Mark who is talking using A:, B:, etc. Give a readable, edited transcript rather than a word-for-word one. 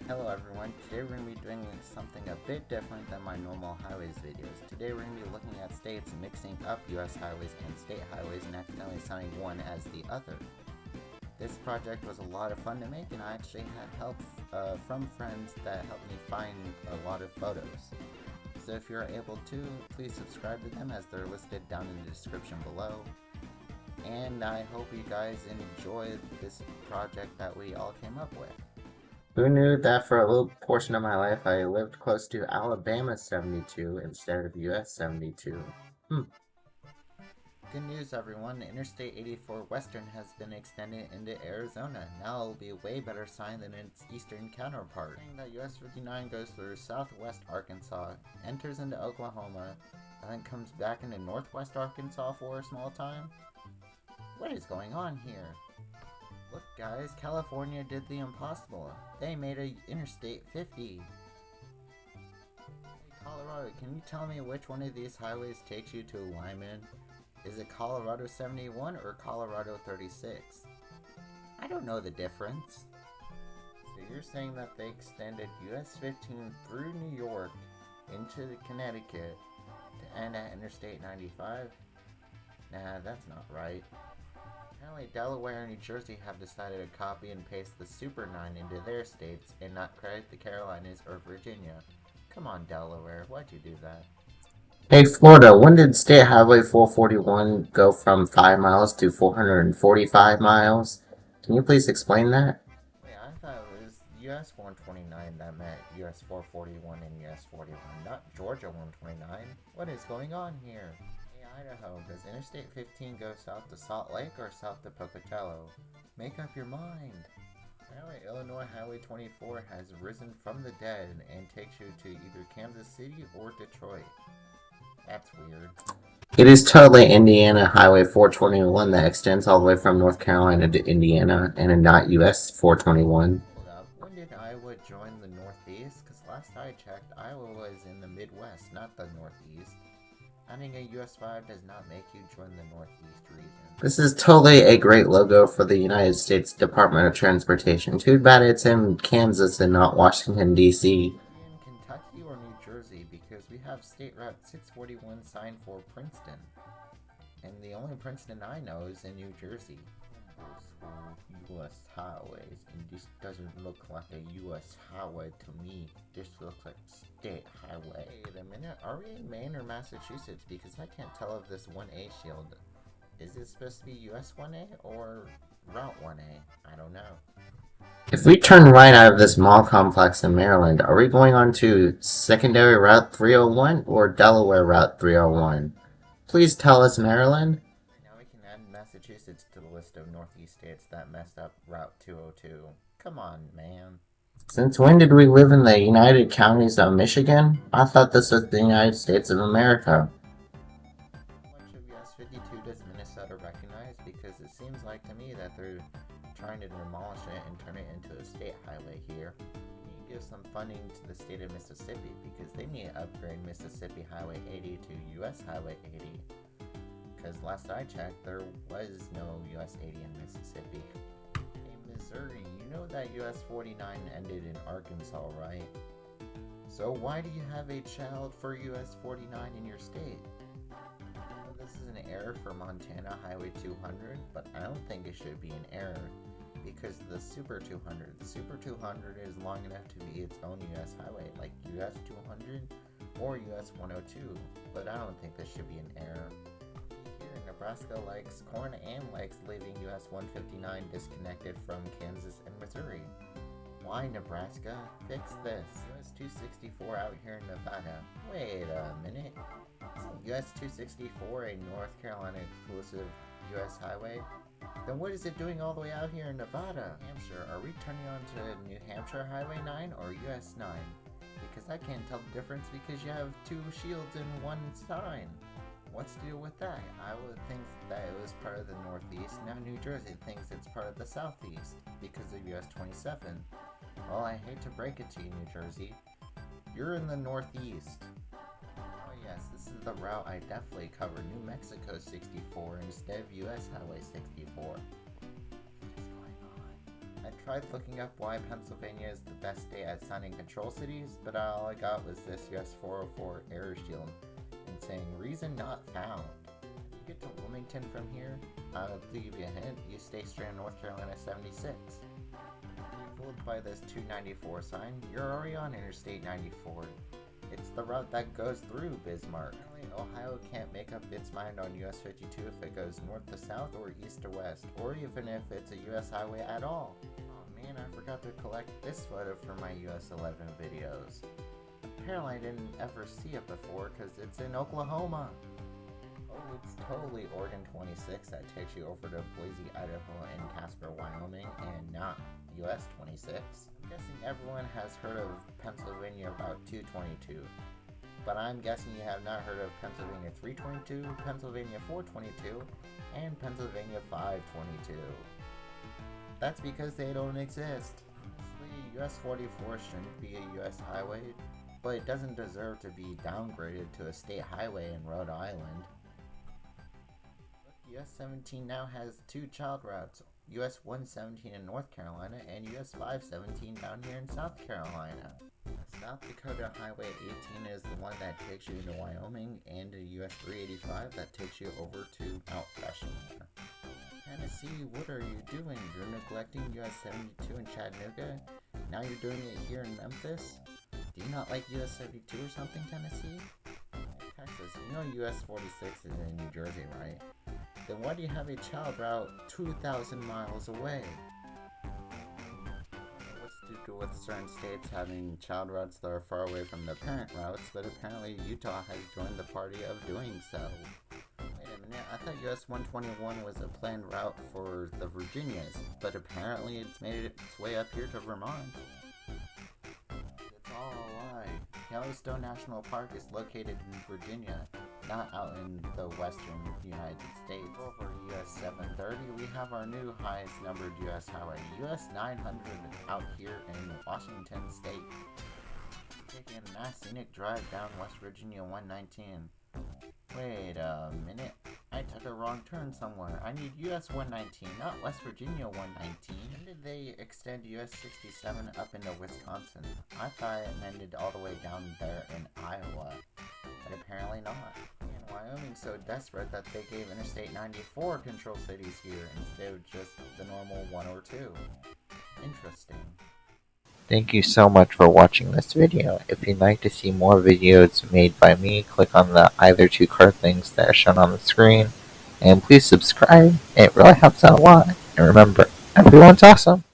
A: Hello everyone, today we're going to be doing something a bit different than my normal highways videos. Today we're going to be looking at states mixing up US highways and state highways and accidentally signing one as the other. This project was a lot of fun to make, and I actually had help from friends that helped me find a lot of photos. So if you're able to, please subscribe to them as they're listed down in the description below. And I hope you guys enjoy this project that we all came up with. Who knew that for a little portion of my life I lived close to Alabama 72 instead of US 72? Good news everyone, Interstate 84 Western has been extended into Arizona. Now it'll be a way better sign than its eastern counterpart. Saying that US 59 goes through southwest Arkansas, enters into Oklahoma, and then comes back into northwest Arkansas for a small time? What is going on here? Look guys, California did the impossible. They made a Interstate 50. Hey Colorado, can you tell me which one of these highways takes you to Lyman? Is it Colorado 71 or Colorado 36? I don't know the difference. So you're saying that they extended US 15 through New York into Connecticut to end at Interstate 95? Nah, that's not right. Apparently Delaware and New Jersey have decided to copy and paste the Super 9 into their states and not credit the Carolinas or Virginia. Come on Delaware, why'd you do that? Hey Florida, when did State Highway 441 go from 5 miles to 445 miles? Can you please explain that? Wait, I thought it was US 129 that meant US 441 and US 41, not Georgia 129. What is going on here? Idaho, does Interstate 15 go south to Salt Lake or south to Pocatello? Make up your mind. Apparently, Illinois Highway 24 has risen from the dead and takes you to either Kansas City or Detroit. That's weird. It is totally Indiana Highway 421 that extends all the way from North Carolina to Indiana and not US 421. Hold up, when did Iowa join the Northeast? Because last I checked, Iowa was in the Midwest, not the Northeast. Adding a US 5 does not make you join the Northeast region. This is totally a great logo for the United States Department of Transportation. Too bad it's in Kansas and not Washington, D.C. In Kentucky or New Jersey, because we have State Route 641 signed for Princeton. And the only Princeton I know is in New Jersey. US highways, and this doesn't look like a US highway to me. This looks like state highway. Wait a minute, are we in Maine or Massachusetts? Because I can't tell if this 1A shield, is it supposed to be US 1A or Route 1A? I don't know. If we turn right out of this mall complex in Maryland, are we going on to secondary Route 301 or Delaware Route 301? Please tell us, Maryland. Now we can add Massachusetts to the list of Northeast states that messed up Route 202. Come on, man. Since when did we live in the United Counties of Michigan? I thought this was the United States of America. How much of US 52 does Minnesota recognize? Because it seems like to me that they're trying to demolish it and turn it into a state highway here. We need to give some funding to the state of Mississippi because they need to upgrade Mississippi Highway 80 to US Highway 80. Because last I checked, there was no US 80 in Mississippi. Hey Missouri, you know that US 49 ended in Arkansas, right? So why do you have a child for US 49 in your state? This is an error for Montana Highway 200, but I don't think it should be an error because of the Super 200. The Super 200 is long enough to be its own US highway, like US 200 or US 102, but I don't think this should be an error. Nebraska likes corn and likes leaving US 159 disconnected from Kansas and Missouri. Why Nebraska? Fix this. US 264 out here in Nevada. Wait a minute. Isn't US 264 a North Carolina exclusive US highway? Then what is it doing all the way out here in Nevada? Hampshire, are we turning on to New Hampshire Highway 9 or US 9? Because I can't tell the difference because you have two shields and one sign. What's the deal with that? Iowa thinks that it was part of the Northeast, now New Jersey thinks it's part of the Southeast because of US 27. Well, I hate to break it to you, New Jersey. You're in the Northeast. Oh yes, this is the route I definitely cover, New Mexico 64 instead of US Highway 64. What is going on? I Tried looking up why Pennsylvania is the best state at signing control cities, but all I got was this US 404 error shield and saying reason not found. You get to Wilmington from here? I'll give you a hint, you stay straight on North Carolina 76. Fooled by this 294 sign, you're already on Interstate 94. It's the route that goes through Bismarck. Ohio can't make up its mind on US 52 if it goes north to south or east to west, or even if it's a US highway at all. Oh man, I forgot to collect this photo for my US 11 videos. Apparently I didn't ever see it before because it's in Oklahoma. Oh, it's totally Oregon 26 that takes you over to Boise, Idaho, and Casper, Wyoming, and not US 26. I'm guessing everyone has heard of Pennsylvania Route 222. But I'm guessing you have not heard of Pennsylvania 322, Pennsylvania 422, and Pennsylvania 522. That's because they don't exist. Honestly, US 44 shouldn't be a US highway, but it doesn't deserve to be downgraded to a state highway in Rhode Island. Look, US 17 now has two child routes, US 117 in North Carolina and US 517 down here in South Carolina. South Dakota Highway 18 is the one that takes you into Wyoming, and a US 385 that takes you over to Mount Rushmore. Tennessee, what are you doing? You're neglecting US 72 in Chattanooga? Now you're doing it here in Memphis? Do you not like US 72 or something, Tennessee? Texas, you know US 46 is in New Jersey, right? Then why do you have a child route 2,000 miles away? To with certain states having child routes that are far away from their parent routes, but apparently Utah has joined the party of doing so. Wait a minute, I thought US 121 was a planned route for the Virginias, but apparently it's made its way up here to Vermont. It's all a lie. Yellowstone National Park is located in Virginia, not out in the western United States. Over US 730, we have our new highest numbered US highway, US 900, out here in Washington State. Taking a nice scenic drive down West Virginia 119. Wait a minute, I took a wrong turn somewhere. I need US 119, not West Virginia 119. When did they extend US 67 up into Wisconsin? I thought it ended all the way down there in Iowa, but apparently not. And Wyoming's so desperate that they gave Interstate 94 control cities here instead of just the normal 1 or 2. Interesting. Thank you so much for watching this video. If you'd like to see more videos made by me, click on the either two card links that are shown on the screen. And please subscribe. It really helps out a lot. And remember, everyone's awesome.